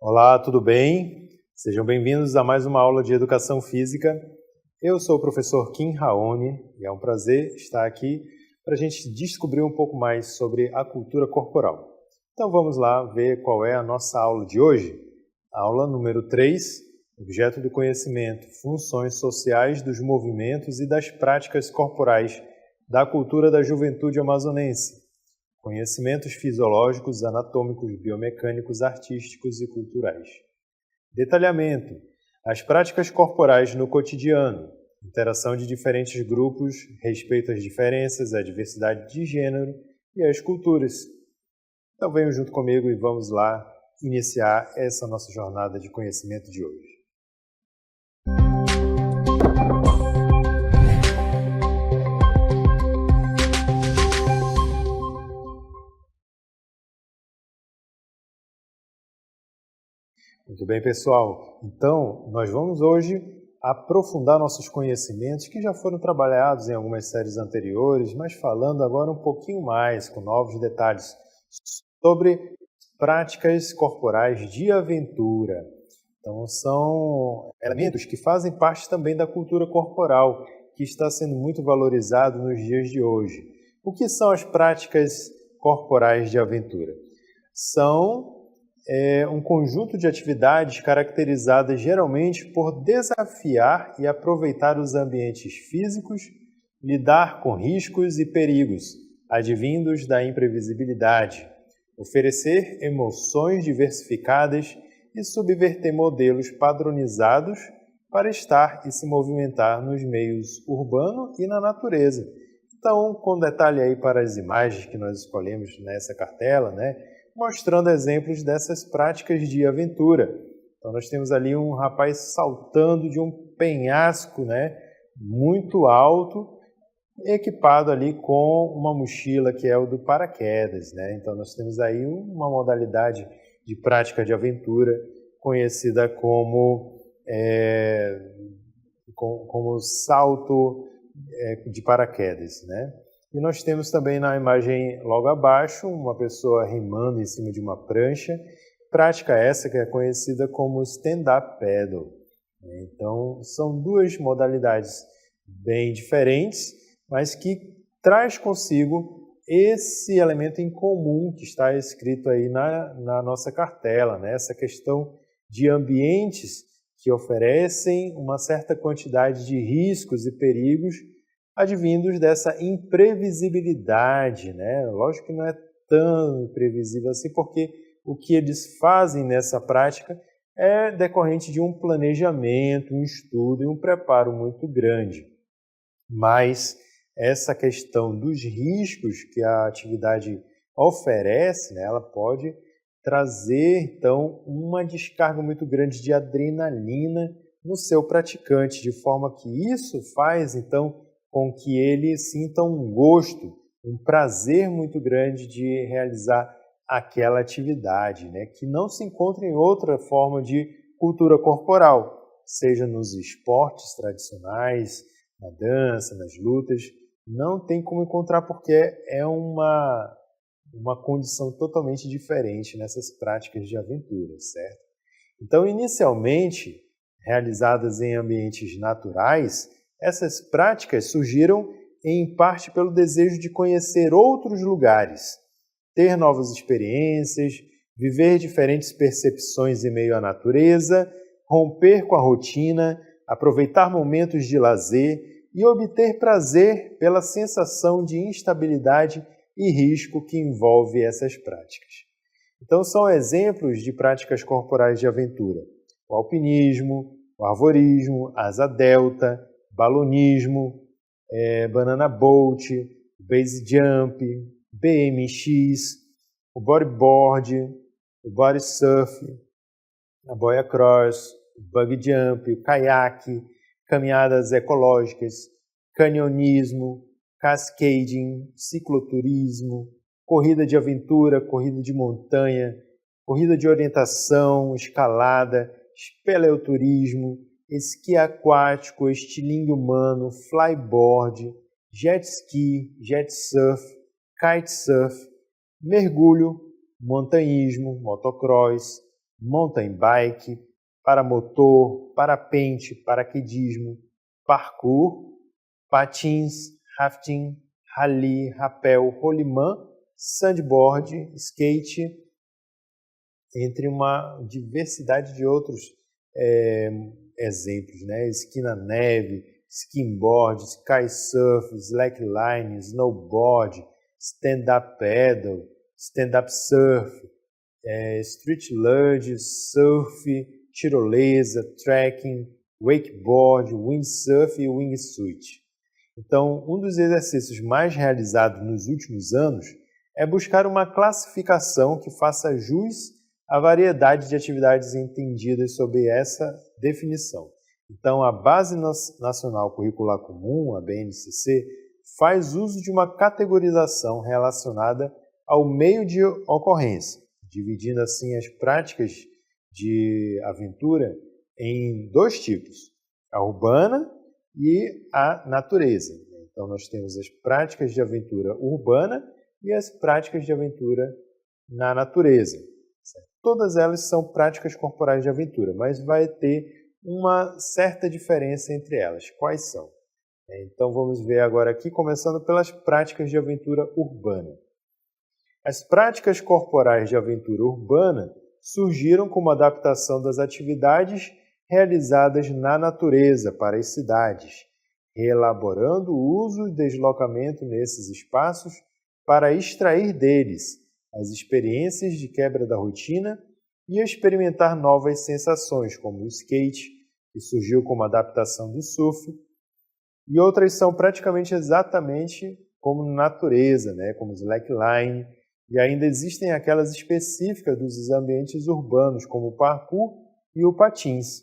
Olá, tudo bem? Sejam bem-vindos a mais uma aula de Educação Física. Eu sou o professor Kim Raoni e é um prazer estar aqui para a gente descobrir um pouco mais sobre a cultura corporal. Então vamos lá ver qual é a nossa aula de hoje. Aula número 3, objeto do conhecimento, funções sociais dos movimentos e das práticas corporais da cultura da juventude amazonense. Conhecimentos fisiológicos, anatômicos, biomecânicos, artísticos e culturais. Detalhamento. As práticas corporais no cotidiano. Interação de diferentes grupos, respeito às diferenças, à diversidade de gênero e às culturas. Então venham junto comigo e vamos lá iniciar essa nossa jornada de conhecimento de hoje. Muito bem, pessoal. Então, nós vamos hoje aprofundar nossos conhecimentos que já foram trabalhados em algumas séries anteriores, mas falando agora um pouquinho mais, com novos detalhes, sobre práticas corporais de aventura. Então, são elementos que fazem parte também da cultura corporal, que está sendo muito valorizado nos dias de hoje. O que são as práticas corporais de aventura? São um conjunto de atividades caracterizadas geralmente por desafiar e aproveitar os ambientes físicos, lidar com riscos e perigos advindos da imprevisibilidade, oferecer emoções diversificadas e subverter modelos padronizados para estar e se movimentar nos meios urbano e na natureza. Então, com detalhe aí para as imagens que nós escolhemos nessa cartela, mostrando exemplos dessas práticas de aventura. Então, nós temos ali um rapaz saltando de um penhasco, muito alto, equipado ali com uma mochila que é o do paraquedas, Então, nós temos aí uma modalidade de prática de aventura conhecida como salto de paraquedas, E nós temos também na imagem logo abaixo uma pessoa remando em cima de uma prancha, prática essa que é conhecida como stand-up paddle. Então, são duas modalidades bem diferentes, mas que traz consigo esse elemento em comum que está escrito aí na nossa cartela, essa questão de ambientes que oferecem uma certa quantidade de riscos e perigos advindos dessa imprevisibilidade, Lógico que não é tão imprevisível assim, porque o que eles fazem nessa prática é decorrente de um planejamento, um estudo e um preparo muito grande. Mas essa questão dos riscos que a atividade oferece, ela pode trazer, então, uma descarga muito grande de adrenalina no seu praticante, de forma que isso faz, então, com que ele sinta um gosto, um prazer muito grande de realizar aquela atividade, que não se encontra em outra forma de cultura corporal, seja nos esportes tradicionais, na dança, nas lutas, não tem como encontrar porque é uma condição totalmente diferente nessas práticas de aventura, certo? Então, inicialmente, realizadas em ambientes naturais, essas práticas surgiram em parte pelo desejo de conhecer outros lugares, ter novas experiências, viver diferentes percepções em meio à natureza, romper com a rotina, aproveitar momentos de lazer e obter prazer pela sensação de instabilidade e risco que envolve essas práticas. Então, são exemplos de práticas corporais de aventura: o alpinismo, o arvorismo, asa delta, balonismo, banana boat, base jump, BMX, o bodyboard, o body surf, a boia cross, o bug jump, o caiaque, caminhadas ecológicas, canionismo, cascading, cicloturismo, corrida de aventura, corrida de montanha, corrida de orientação, escalada, espeleoturismo, esqui aquático, estilingue humano, flyboard, jet ski, jet surf, kitesurf, mergulho, montanhismo, motocross, mountain bike, paramotor, parapente, paraquedismo, parkour, patins, rafting, rally, rapel, rolimã, sandboard, skate, entre uma diversidade de outros exemplos, né? Esqui na neve, skimboard, sky surf, slackline, snowboard, stand-up paddle, stand-up surf, street luge, surf, tirolesa, trekking, wakeboard, windsurf e wingsuit. Então, um dos exercícios mais realizados nos últimos anos é buscar uma classificação que faça jus à variedade de atividades entendidas sob essa definição. Então, a Base Nacional Curricular Comum, a BNCC, faz uso de uma categorização relacionada ao meio de ocorrência, dividindo assim as práticas de aventura em dois tipos, a urbana e a natureza. Então, nós temos as práticas de aventura urbana e as práticas de aventura na natureza. Certo? Todas elas são práticas corporais de aventura, mas vai ter uma certa diferença entre elas. Quais são? Então, vamos ver agora aqui, começando pelas práticas de aventura urbana. As práticas corporais de aventura urbana surgiram como adaptação das atividades realizadas na natureza para as cidades, reelaborando o uso e deslocamento nesses espaços para extrair deles as experiências de quebra da rotina e experimentar novas sensações, como o skate, que surgiu como adaptação do surf, e outras são praticamente exatamente como natureza, né? Como slackline, e ainda existem aquelas específicas dos ambientes urbanos, como o parkour e o patins.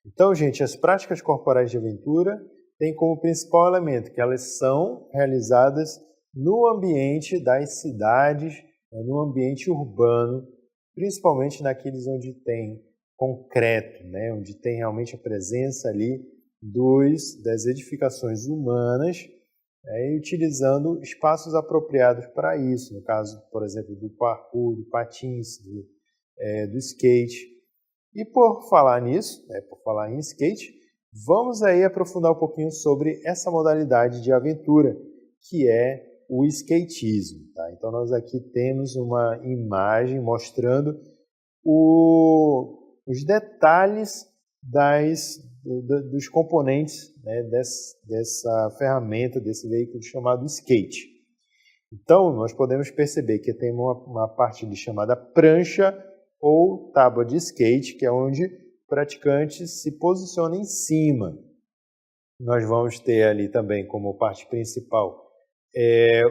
Então, gente, as práticas corporais de aventura têm como principal elemento que elas são realizadas no ambiente das cidades, no ambiente urbano, principalmente naqueles onde tem concreto, né? Onde tem realmente a presença ali das edificações humanas, e utilizando espaços apropriados para isso, no caso, por exemplo, do parkour, do patins, do skate. E por falar nisso, por falar em skate, vamos aí aprofundar um pouquinho sobre essa modalidade de aventura, que é o skatismo. Tá? Então, nós aqui temos uma imagem mostrando os detalhes dos componentes, né, dessa ferramenta, desse veículo chamado skate. Então, nós podemos perceber que tem uma parte ali chamada prancha ou tábua de skate, que é onde o praticante se posiciona em cima. Nós vamos ter ali também como parte principal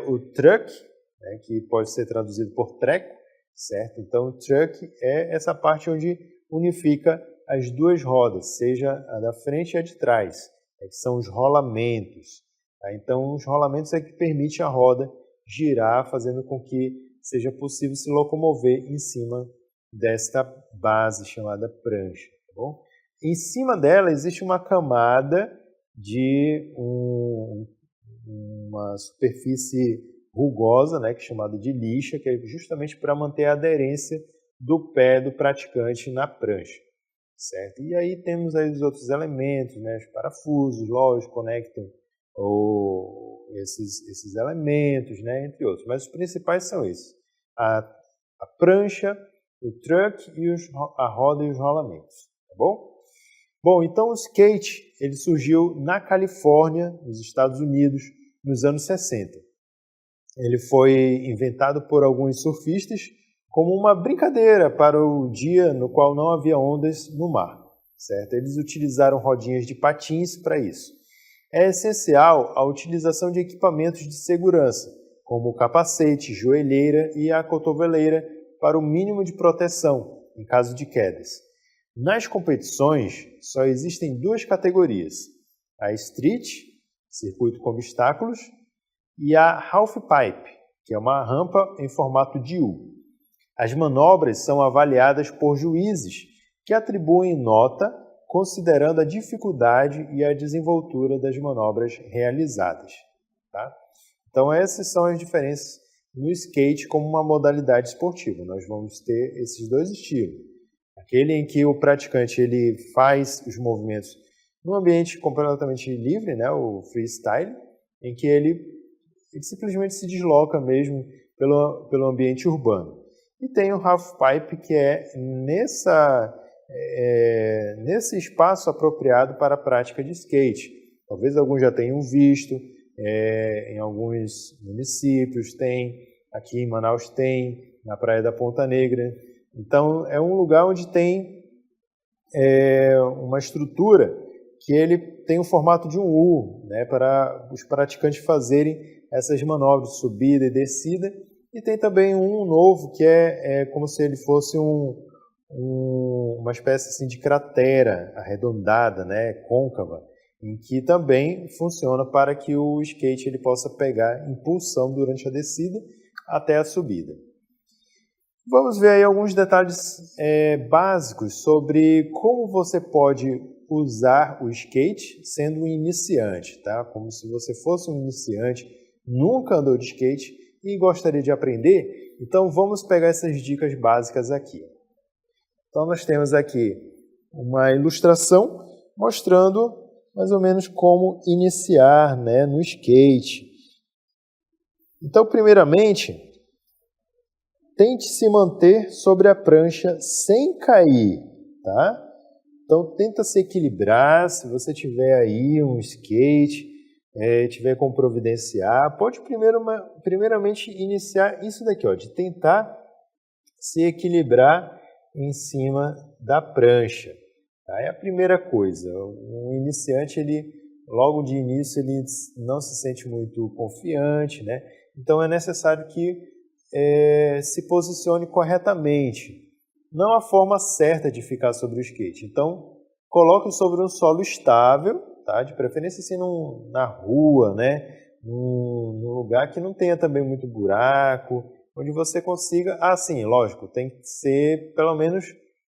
o truck, né, que pode ser traduzido por treco, certo? Então, o truck é essa parte onde unifica as duas rodas, seja a da frente e a de trás, que são os rolamentos. Tá? Então, os rolamentos é que permite a roda girar, fazendo com que seja possível se locomover em cima desta base chamada prancha. Tá bom? Em cima dela existe uma camada de uma superfície rugosa, né, que é chamada de lixa, que é justamente para manter a aderência do pé do praticante na prancha. Certo? E aí temos aí os outros elementos, né, os parafusos, lógico, conectam esses elementos, né, entre outros. Mas os principais são esses: a prancha, o truck e a roda e os rolamentos. Tá bom? Bom, então o skate ele surgiu na Califórnia, nos Estados Unidos, nos anos 60. Ele foi inventado por alguns surfistas como uma brincadeira para o dia no qual não havia ondas no mar. Certo? Eles utilizaram rodinhas de patins para isso. É essencial a utilização de equipamentos de segurança, como o capacete, joelheira e a cotoveleira, para o mínimo de proteção em caso de quedas. Nas competições, só existem duas categorias: a street, circuito com obstáculos, e a halfpipe, que é uma rampa em formato de U. As manobras são avaliadas por juízes que atribuem nota considerando a dificuldade e a desenvoltura das manobras realizadas. Tá? Então, essas são as diferenças no skate como uma modalidade esportiva. Nós vamos ter esses dois estilos. Aquele em que o praticante ele faz os movimentos num ambiente completamente livre, né, o freestyle, em que ele simplesmente se desloca mesmo pelo ambiente urbano. E tem o halfpipe, que é nesse espaço apropriado para a prática de skate. Talvez alguns já tenham visto, em alguns municípios tem, aqui em Manaus tem, na Praia da Ponta Negra. Então é um lugar onde tem uma estrutura que ele tem o formato de um U, né, para os praticantes fazerem essas manobras de subida e descida. E tem também um novo que é como se ele fosse uma espécie assim, de cratera arredondada, né, côncava, em que também funciona para que o skate ele possa pegar impulsão durante a descida até a subida. Vamos ver aí alguns detalhes básicos sobre como você pode usar o skate sendo um iniciante, tá? Como se você fosse um iniciante, nunca andou de skate e gostaria de aprender. Então vamos pegar essas dicas básicas aqui. Então nós temos aqui uma ilustração mostrando mais ou menos como iniciar, né, no skate. Então, primeiramente, tente se manter sobre a prancha sem cair, tá? Então, tenta se equilibrar. Se você tiver aí um skate, tiver como providenciar, pode primeiramente iniciar isso daqui, ó, de tentar se equilibrar em cima da prancha. Tá? É a primeira coisa. Um iniciante, ele logo de início, ele não se sente muito confiante, né? Então, é necessário que se posicione corretamente. Não há forma certa de ficar sobre o skate. Então, coloque sobre um solo estável, tá? De preferência assim, na rua, né? Num lugar que não tenha também muito buraco, onde você consiga... sim, lógico, tem que ser pelo menos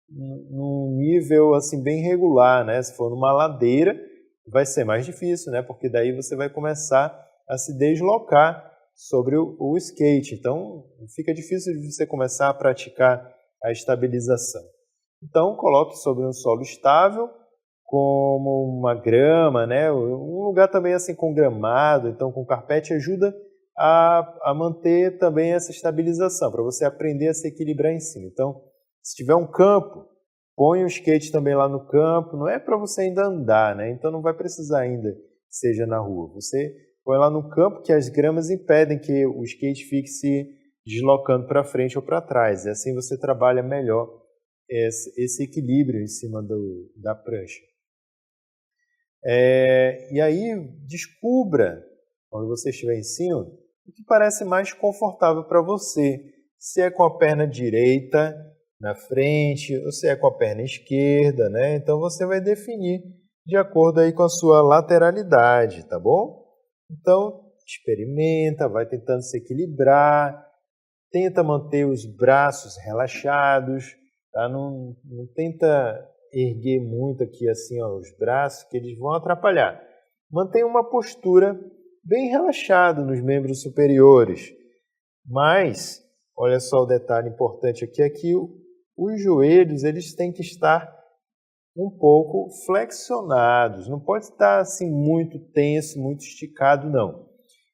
num nível assim, bem regular, né? Se for numa ladeira, vai ser mais difícil, né? Porque daí você vai começar a se deslocar sobre o skate. Então, fica difícil de você começar a praticar a estabilização. Então, coloque sobre um solo estável, como uma grama, né? Um lugar também assim com gramado, então com carpete ajuda a manter também essa estabilização, para você aprender a se equilibrar em cima. Então, se tiver um campo, põe o skate também lá no campo, não é para você ainda andar, né? Então não vai precisar ainda que seja na rua. Você põe lá no campo que as gramas impedem que o skate fique se deslocando para frente ou para trás. E assim você trabalha melhor esse equilíbrio em cima da prancha. E aí descubra, quando você estiver em cima, o que parece mais confortável para você. Se é com a perna direita na frente, ou se é com a perna esquerda, né? Então você vai definir de acordo aí com a sua lateralidade, tá bom? Então experimenta, vai tentando se equilibrar, tenta manter os braços relaxados, tá? Não tenta erguer muito aqui assim, ó, os braços, que eles vão atrapalhar. Mantenha uma postura bem relaxada nos membros superiores. Mas, olha só o detalhe importante aqui, é que os joelhos eles têm que estar um pouco flexionados. Não pode estar assim muito tenso, muito esticado, não.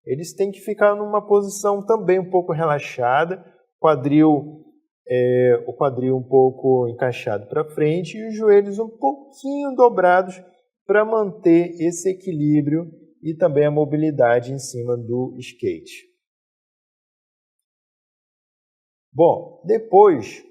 Eles têm que ficar numa posição também um pouco relaxada, o quadril um pouco encaixado para frente e os joelhos um pouquinho dobrados para manter esse equilíbrio e também a mobilidade em cima do skate. Bom, depois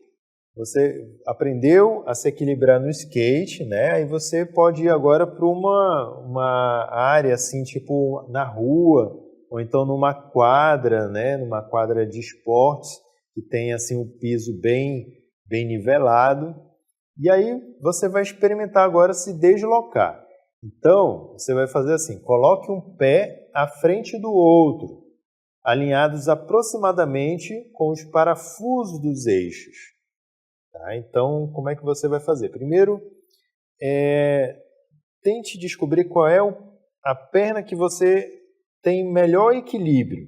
você aprendeu a se equilibrar no skate, né? Aí você pode ir agora para uma área assim, tipo na rua, ou então numa quadra, né? Numa quadra de esportes, que tem assim um piso bem nivelado. E aí você vai experimentar agora se deslocar. Então, você vai fazer assim, coloque um pé à frente do outro, alinhados aproximadamente com os parafusos dos eixos. Tá? Então, como é que você vai fazer? Primeiro, tente descobrir qual é a perna que você tem melhor equilíbrio.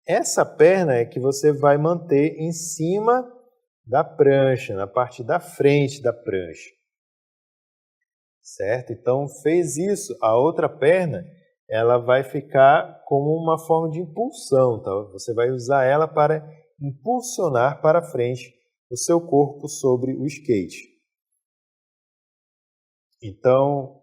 Essa perna é que você vai manter em cima da prancha, na parte da frente da prancha. Certo? Então, fez isso, a outra perna, ela vai ficar como uma forma de impulsão, tá? Você vai usar ela para impulsionar para frente o seu corpo sobre o skate. Então,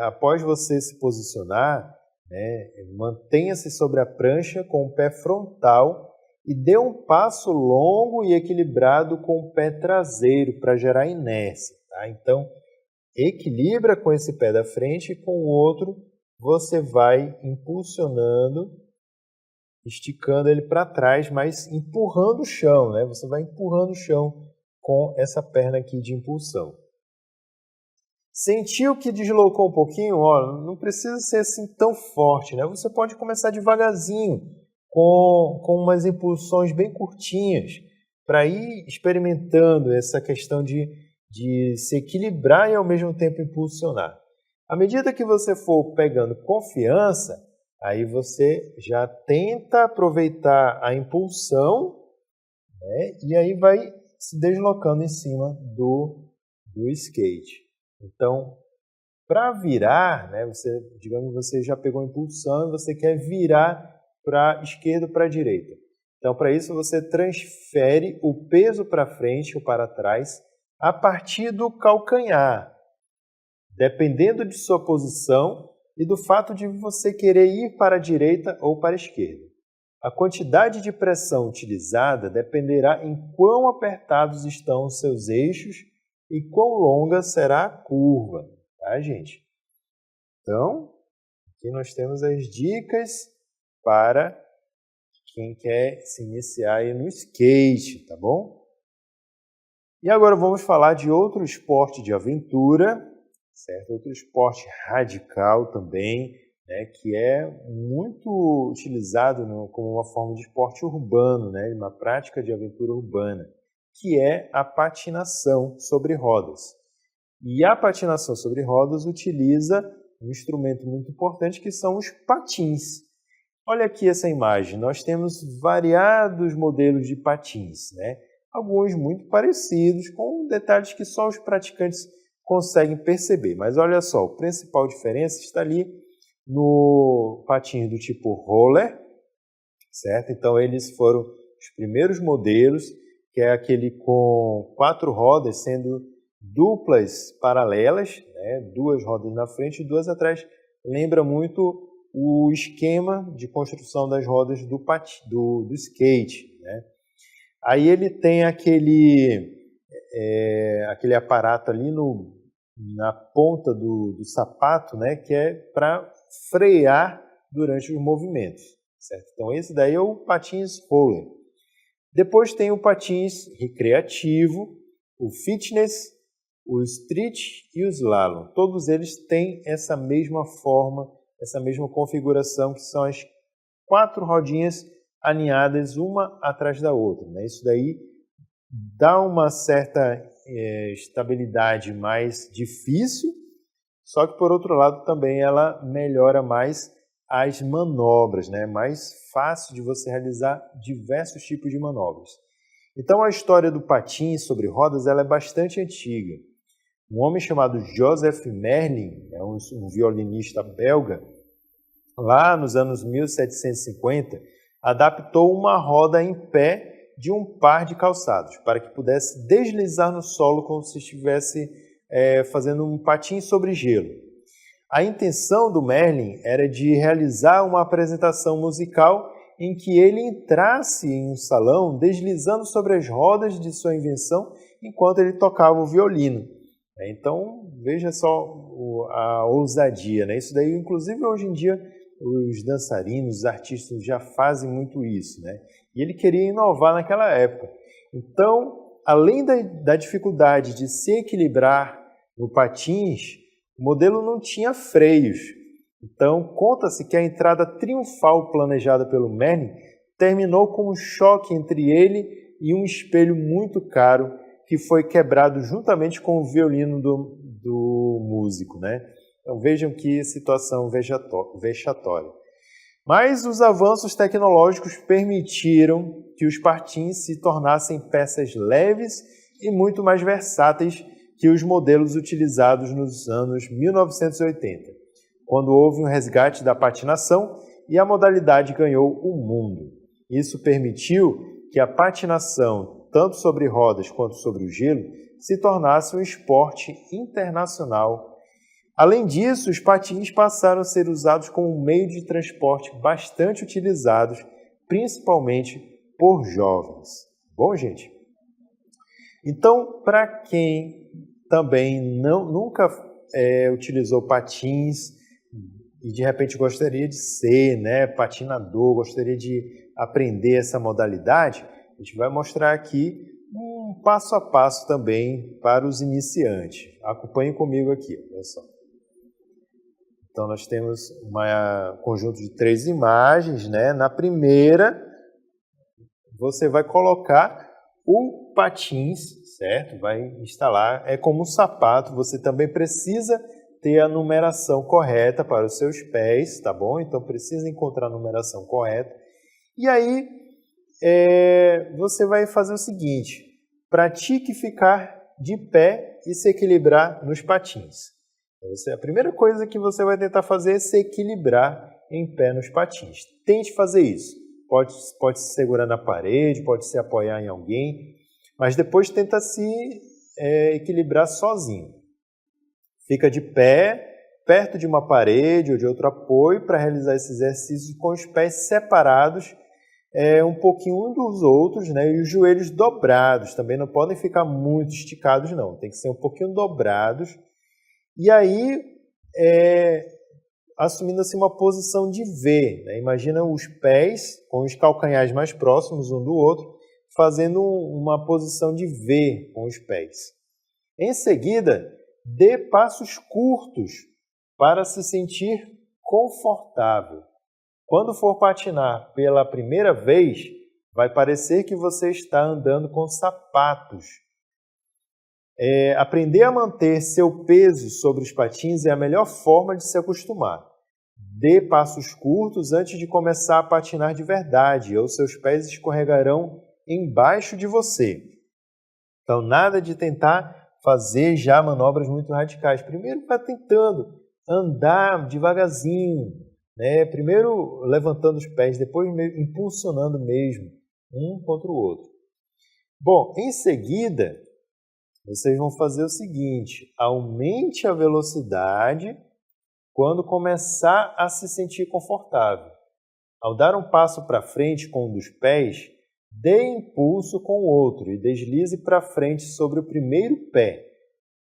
após você se posicionar, né, mantenha-se sobre a prancha com o pé frontal e dê um passo longo e equilibrado com o pé traseiro para gerar inércia. Tá? Então, equilibra com esse pé da frente e com o outro você vai impulsionando, esticando ele para trás, mas empurrando o chão, né? Você vai empurrando o chão com essa perna aqui de impulsão. Sentiu que deslocou um pouquinho? Ó, não precisa ser assim tão forte, né? Você pode começar devagarzinho, com umas impulsões bem curtinhas, para ir experimentando essa questão de se equilibrar e ao mesmo tempo impulsionar. À medida que você for pegando confiança, aí você já tenta aproveitar a impulsão, né? E aí vai se deslocando em cima do skate. Então, para virar, né, digamos que você já pegou a impulsão e você quer virar para a esquerda ou para a direita. Então, para isso, você transfere o peso para frente ou para trás a partir do calcanhar, dependendo de sua posição e do fato de você querer ir para a direita ou para a esquerda. A quantidade de pressão utilizada dependerá em quão apertados estão os seus eixos e quão longa será a curva, tá, gente? Então, aqui nós temos as dicas para quem quer se iniciar aí no skate, tá bom? E agora vamos falar de outro esporte de aventura, certo? Outro esporte radical também, né, que é muito utilizado como uma forma de esporte urbano, né, uma prática de aventura urbana, que é a patinação sobre rodas. E a patinação sobre rodas utiliza um instrumento muito importante que são os patins. Olha aqui essa imagem, nós temos variados modelos de patins, né? Alguns muito parecidos, com detalhes que só os praticantes conseguem perceber. Mas olha só, a principal diferença está ali no patins do tipo roller, certo? Então eles foram os primeiros modelos, que é aquele com 4 rodas, sendo duplas paralelas, né? 2 rodas na frente e 2 atrás. Lembra muito o esquema de construção das rodas do skate, né? Aí ele tem aquele aparato ali na ponta do sapato, né? Que é para frear durante os movimentos, certo? Então esse daí é o patins roller. Depois tem o patins recreativo, o fitness, o street e o slalom. Todos eles têm essa mesma forma, essa mesma configuração, que são as 4 rodinhas alinhadas uma atrás da outra, né? Isso daí dá uma certa estabilidade mais difícil, só que por outro lado também ela melhora mais as manobras, né? Mais fácil de você realizar diversos tipos de manobras. Então a história do patins sobre rodas ela é bastante antiga. Um homem chamado Joseph Merlin, um violinista belga, lá nos anos 1750, adaptou uma roda em pé de um par de calçados, para que pudesse deslizar no solo como se estivesse fazendo um patins sobre gelo. A intenção do Merlin era de realizar uma apresentação musical em que ele entrasse em um salão deslizando sobre as rodas de sua invenção enquanto ele tocava o violino. Então, veja só a ousadia, né? Isso daí, inclusive, hoje em dia, os dançarinos, os artistas já fazem muito isso, né? E ele queria inovar naquela época. Então, além da dificuldade de se equilibrar no patins, o modelo não tinha freios. Então, conta-se que a entrada triunfal planejada pelo Merlin terminou com um choque entre ele e um espelho muito caro que foi quebrado juntamente com o violino do músico, né? Então vejam que situação vexatória. Mas os avanços tecnológicos permitiram que os patins se tornassem peças leves e muito mais versáteis que os modelos utilizados nos anos 1980, quando houve um resgate da patinação e a modalidade ganhou o mundo. Isso permitiu que a patinação, tanto sobre rodas quanto sobre o gelo, se tornasse um esporte internacional. Além disso, os patins passaram a ser usados como um meio de transporte bastante utilizados, principalmente por jovens. Bom, gente? Então, para quem também nunca utilizou patins e de repente gostaria de ser, né, patinador, gostaria de aprender essa modalidade, a gente vai mostrar aqui um passo a passo também para os iniciantes. Acompanhem comigo aqui, olha só. Então, nós temos um conjunto de 3 imagens, né? Na primeira, você vai colocar o patins, certo? Vai instalar, é como um sapato, você também precisa ter a numeração correta para os seus pés, tá bom? Então, precisa encontrar a numeração correta. E aí, você vai fazer o seguinte, pratique ficar de pé e se equilibrar nos patins. A primeira coisa que você vai tentar fazer é se equilibrar em pé nos patins. Tente fazer isso. Pode se segurar na parede, pode se apoiar em alguém, mas depois tenta se equilibrar sozinho. Fica de pé, perto de uma parede ou de outro apoio para realizar esse exercício com os pés separados um pouquinho uns dos outros, né? E os joelhos dobrados. Também não podem ficar muito esticados, não. Tem que ser um pouquinho dobrados. E aí, assumindo assim uma posição de V, né? Imagina os pés com os calcanhares mais próximos um do outro, fazendo uma posição de V com os pés. Em seguida, dê passos curtos para se sentir confortável. Quando for patinar pela primeira vez, vai parecer que você está andando com sapatos. Aprender a manter seu peso sobre os patins é a melhor forma de se acostumar. Dê passos curtos antes de começar a patinar de verdade, ou seus pés escorregarão embaixo de você. Então, nada de tentar fazer já manobras muito radicais. Primeiro, vai tentando andar devagarzinho, né? Primeiro levantando os pés, depois impulsionando mesmo, um contra o outro. Bom, em seguida, vocês vão fazer o seguinte, aumente a velocidade quando começar a se sentir confortável. Ao dar um passo para frente com um dos pés, dê impulso com o outro e deslize para frente sobre o primeiro pé.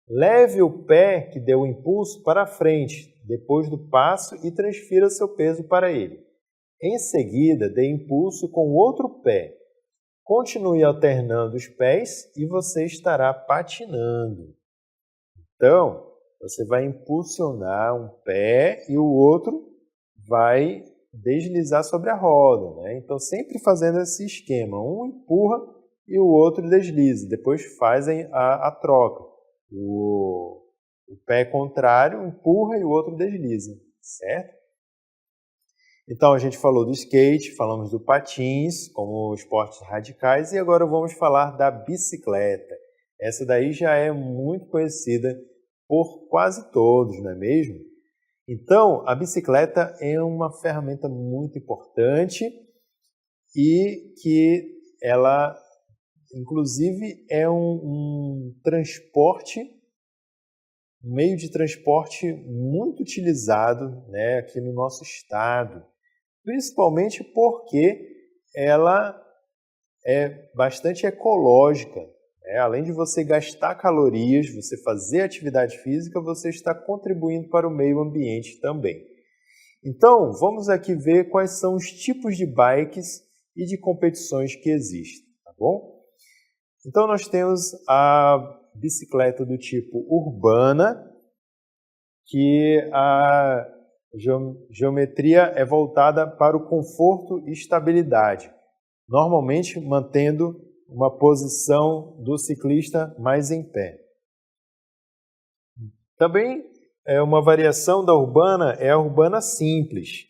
Leve o pé que deu o impulso para frente, depois do passo, e transfira seu peso para ele. Em seguida, dê impulso com o outro pé. Continue alternando os pés e você estará patinando. Então, você vai impulsionar um pé e o outro vai deslizar sobre a roda, né? Então, sempre fazendo esse esquema. Um empurra e o outro desliza. Depois fazem a troca. O pé contrário empurra e o outro desliza, certo? Então, a gente falou do skate, falamos do patins como esportes radicais e agora vamos falar da bicicleta. Essa daí já é muito conhecida por quase todos, não é mesmo? Então, a bicicleta é uma ferramenta muito importante e que ela, inclusive, é um meio de transporte muito utilizado, né, aqui no nosso estado, principalmente porque ela é bastante ecológica. Além de você gastar calorias, você fazer atividade física, você está contribuindo para o meio ambiente também. Então, vamos aqui ver quais são os tipos de bikes e de competições que existem, tá bom? Então, nós temos a bicicleta do tipo urbana, que a geometria é voltada para o conforto e estabilidade, normalmente mantendo uma posição do ciclista mais em pé. Também uma variação da urbana é a urbana simples,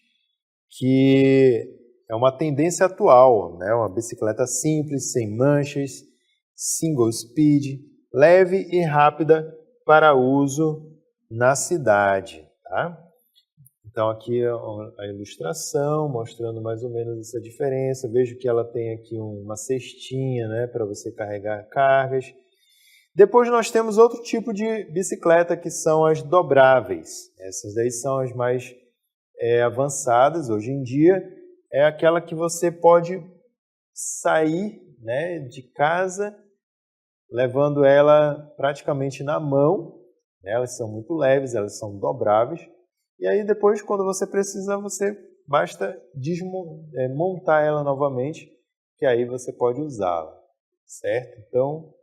que é uma tendência atual, né? Uma bicicleta simples, sem manchas, single speed, leve e rápida para uso na cidade, tá? Então aqui a ilustração mostrando mais ou menos essa diferença. Vejo que ela tem aqui uma cestinha, né, para você carregar cargas. Depois nós temos outro tipo de bicicleta que são as dobráveis. Essas daí são as mais avançadas hoje em dia. É aquela que você pode sair, né, de casa levando ela praticamente na mão. Elas são muito leves, elas são dobráveis. E aí depois, quando você precisa, basta montar ela novamente, que aí você pode usá-la, certo? Então,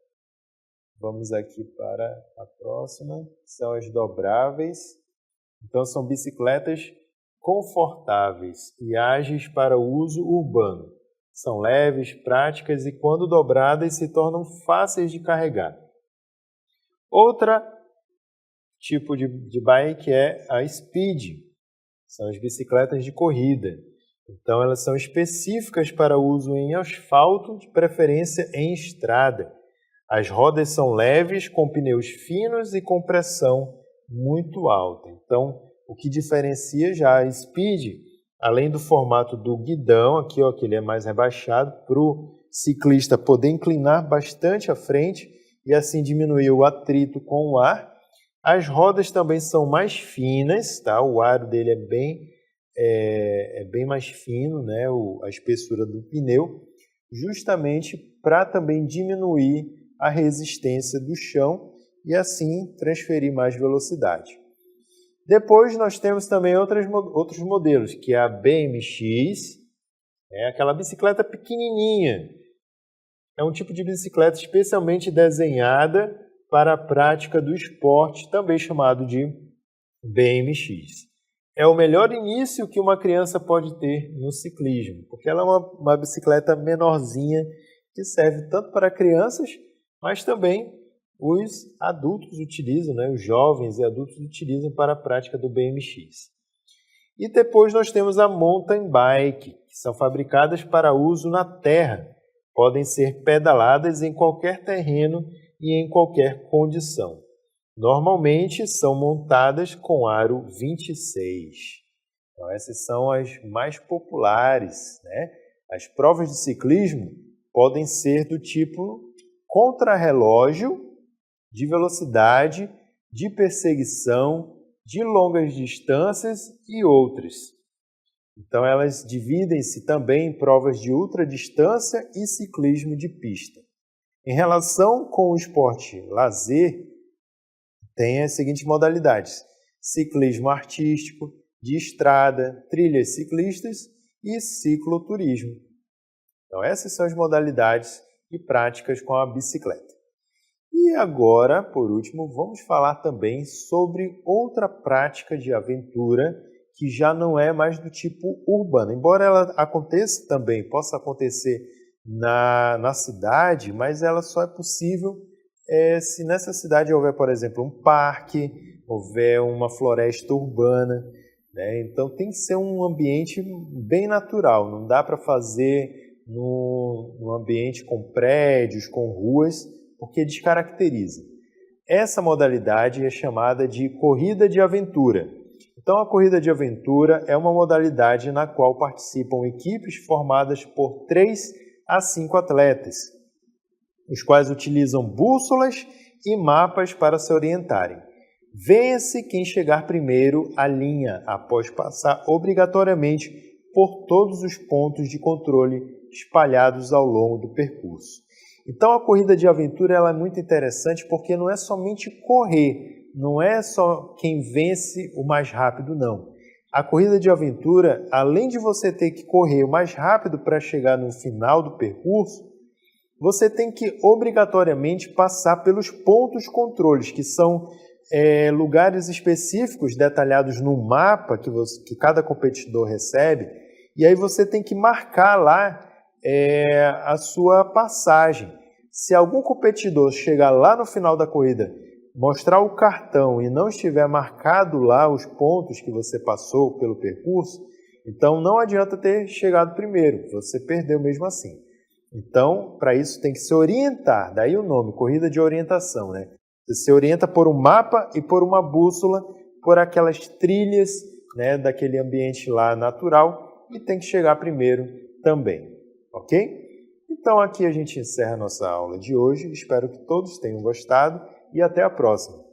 vamos aqui para a próxima, são as dobráveis. Então, são bicicletas confortáveis e ágeis para uso urbano. São leves, práticas e, quando dobradas, se tornam fáceis de carregar. Outra tipo de bike é a Speed, são as bicicletas de corrida. Então elas são específicas para uso em asfalto, de preferência em estrada. As rodas são leves, com pneus finos e com pressão muito alta. Então o que diferencia já a Speed, além do formato do guidão, aqui ó, que ele é mais rebaixado, para o ciclista poder inclinar bastante à frente e assim diminuir o atrito com o ar. As rodas também são mais finas, tá? O aro dele é bem mais fino, né? A espessura do pneu, justamente para também diminuir a resistência do chão e assim transferir mais velocidade. Depois nós temos também outros modelos, que é a BMX, é aquela bicicleta pequenininha. É um tipo de bicicleta especialmente desenhada para a prática do esporte, também chamado de BMX. É o melhor início que uma criança pode ter no ciclismo, porque ela é uma bicicleta menorzinha que serve tanto para crianças, mas também os adultos utilizam, né? Os jovens e adultos utilizam para a prática do BMX. E depois nós temos a mountain bike, que são fabricadas para uso na terra. Podem ser pedaladas em qualquer terreno e em qualquer condição. Normalmente são montadas com aro 26. Então essas são as mais populares, né? As provas de ciclismo podem ser do tipo contrarrelógio, de velocidade, de perseguição, de longas distâncias e outras. Então elas dividem-se também em provas de ultradistância e ciclismo de pista. Em relação com o esporte lazer, tem as seguintes modalidades: ciclismo artístico, de estrada, trilhas ciclistas e cicloturismo. Então essas são as modalidades e práticas com a bicicleta. E agora, por último, vamos falar também sobre outra prática de aventura que já não é mais do tipo urbano. Embora ela aconteça também, possa acontecer na cidade, mas ela só é possível se nessa cidade houver, por exemplo, um parque, houver uma floresta urbana, né? Então tem que ser um ambiente bem natural, não dá para fazer num ambiente com prédios, com ruas, porque descaracteriza. Essa modalidade é chamada de corrida de aventura. Então a corrida de aventura é uma modalidade na qual participam equipes formadas por 3 a 5 atletas, os quais utilizam bússolas e mapas para se orientarem. Vence quem chegar primeiro à linha, após passar obrigatoriamente por todos os pontos de controle espalhados ao longo do percurso. Então a corrida de aventura ela é muito interessante porque não é somente correr, não é só quem vence o mais rápido, não. A corrida de aventura, além de você ter que correr o mais rápido para chegar no final do percurso, você tem que obrigatoriamente passar pelos pontos controles, que são lugares específicos detalhados no mapa que cada competidor recebe, e aí você tem que marcar lá a sua passagem. Se algum competidor chegar lá no final da corrida, mostrar o cartão e não estiver marcado lá os pontos que você passou pelo percurso, Então, não adianta ter chegado primeiro, você perdeu mesmo assim. Então, para isso tem que se orientar, daí o nome, corrida de orientação, né? Você se orienta por um mapa e por uma bússola, por aquelas trilhas, né, daquele ambiente lá natural, e tem que chegar primeiro também, ok? Então aqui a gente encerra a nossa aula de hoje, espero que todos tenham gostado e até a próxima.